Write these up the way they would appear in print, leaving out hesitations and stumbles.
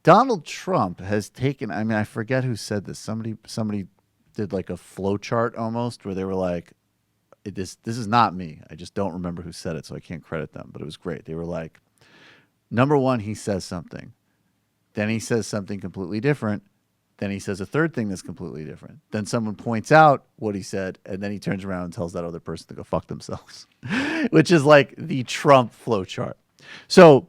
Donald Trump has taken, I mean, I forget who said this. Somebody did like a flow chart almost where they were like, this is not me. I just don't remember who said it, so I can't credit them, but it was great. They were like, number one, he says something. Then he says something completely different. Then he says a third thing that's completely different. Then someone points out what he said, and then he turns around and tells that other person to go fuck themselves, which is like the Trump flowchart. So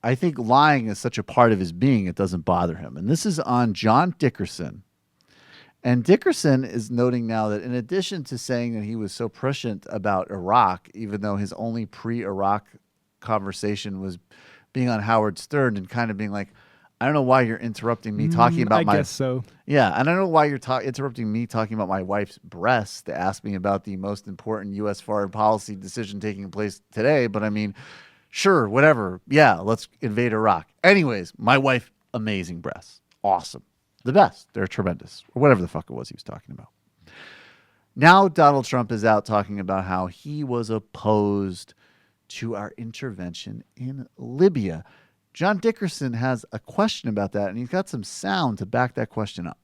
I think lying is such a part of his being, it doesn't bother him. And this is on John Dickerson. And Dickerson is noting now that in addition to saying that he was so prescient about Iraq, even though his only pre-Iraq conversation was being on Howard Stern and kind of being like, I don't know why you're interrupting me talking about I guess so. Yeah, and I don't know why you're interrupting me talking about my wife's breasts to ask me about the most important U.S. foreign policy decision taking place today. But I mean, sure, whatever. Yeah, let's invade Iraq. Anyways, my wife, amazing breasts. Awesome. The best. They're tremendous. Or whatever the fuck it was he was talking about. Now Donald Trump is out talking about how he was opposed to our intervention in Libya. John Dickerson has a question about that, and he's got some sound to back that question up.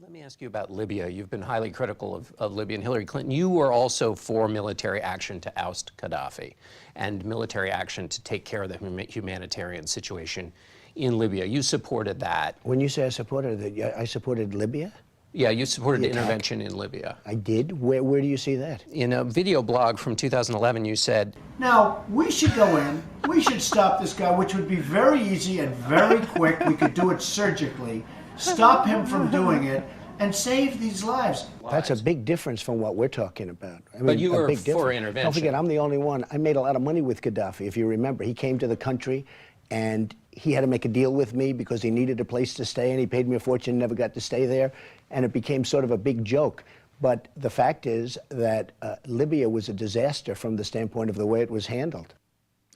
Let me ask you about Libya. You've been highly critical of Libya and Hillary Clinton. You were also for military action to oust Gaddafi and military action to take care of the humanitarian situation in Libya. You supported that. When you say I supported it, I supported Libya? Yeah, you supported the intervention in Libya. I did? Where do you see that? In a video blog from 2011, you said, now, we should go in, we should stop this guy, which would be very easy and very quick. We could do it surgically, stop him from doing it, and save these lives. That's a big difference from what we're talking about. I mean, but you were big for difference. intervention. Don't forget, I'm the only one. I made a lot of money with Gaddafi, if you remember. He came to the country, and he had to make a deal with me because he needed a place to stay, and he paid me a fortune, never got to stay there, and it became sort of a big joke. But the fact is that Libya was a disaster from the standpoint of the way it was handled.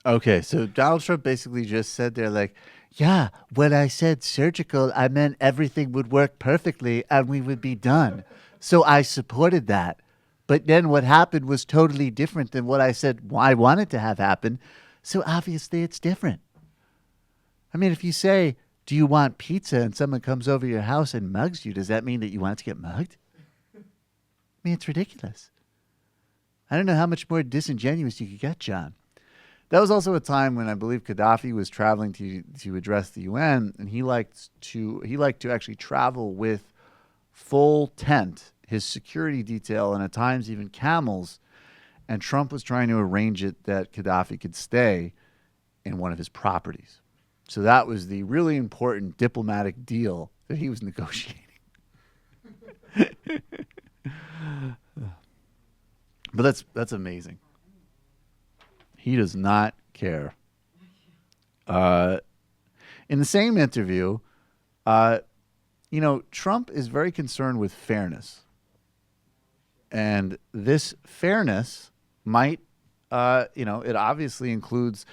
Okay, so Donald Trump basically just said there, like, yeah, when I said surgical, I meant everything would work perfectly and we would be done. So I supported that. But then what happened was totally different than what I said I wanted to have happen. So obviously it's different. I mean, if you say, do you want pizza, and someone comes over your house and mugs you, does that mean that you want to get mugged? I mean, it's ridiculous. I don't know how much more disingenuous you could get, John. That was also a time when I believe Gaddafi was traveling to address the UN, and he liked to actually travel with full tent, his security detail, and at times even camels. And Trump was trying to arrange it that Gaddafi could stay in one of his properties. So that was the really important diplomatic deal that he was negotiating. But that's amazing. He does not care. In the same interview, Trump is very concerned with fairness. And this fairness might, it obviously includes...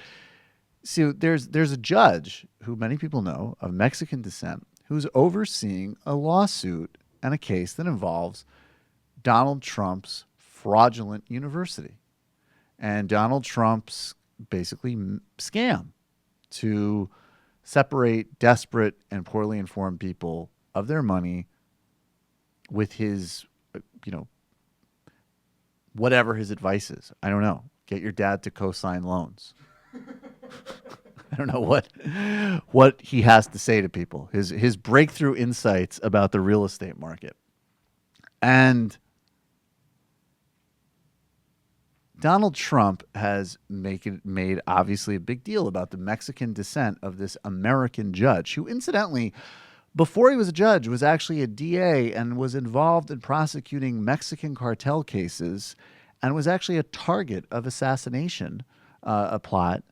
See, there's a judge who many people know of Mexican descent who's overseeing a lawsuit and a case that involves Donald Trump's fraudulent university and Donald Trump's basically scam to separate desperate and poorly informed people of their money with his, whatever his advice is. I don't know. Get your dad to co-sign loans. I don't know what he has to say to people. His breakthrough insights about the real estate market. And Donald Trump has made obviously a big deal about the Mexican descent of this American judge, who incidentally, before he was a judge, was actually a DA and was involved in prosecuting Mexican cartel cases and was actually a target of assassination, a plot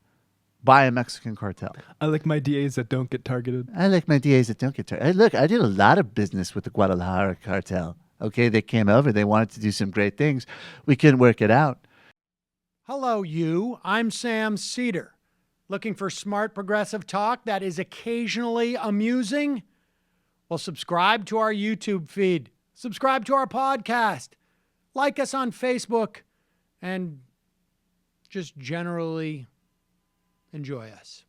by a Mexican cartel. I like my DAs that don't get targeted. I like my DAs that don't get targeted. Look, I did a lot of business with the Guadalajara cartel. Okay, they came over. They wanted to do some great things. We couldn't work it out. Hello, you. I'm Sam Seder. Looking for smart progressive talk that is occasionally amusing? Well, subscribe to our YouTube feed. Subscribe to our podcast. Like us on Facebook. And just generally enjoy us.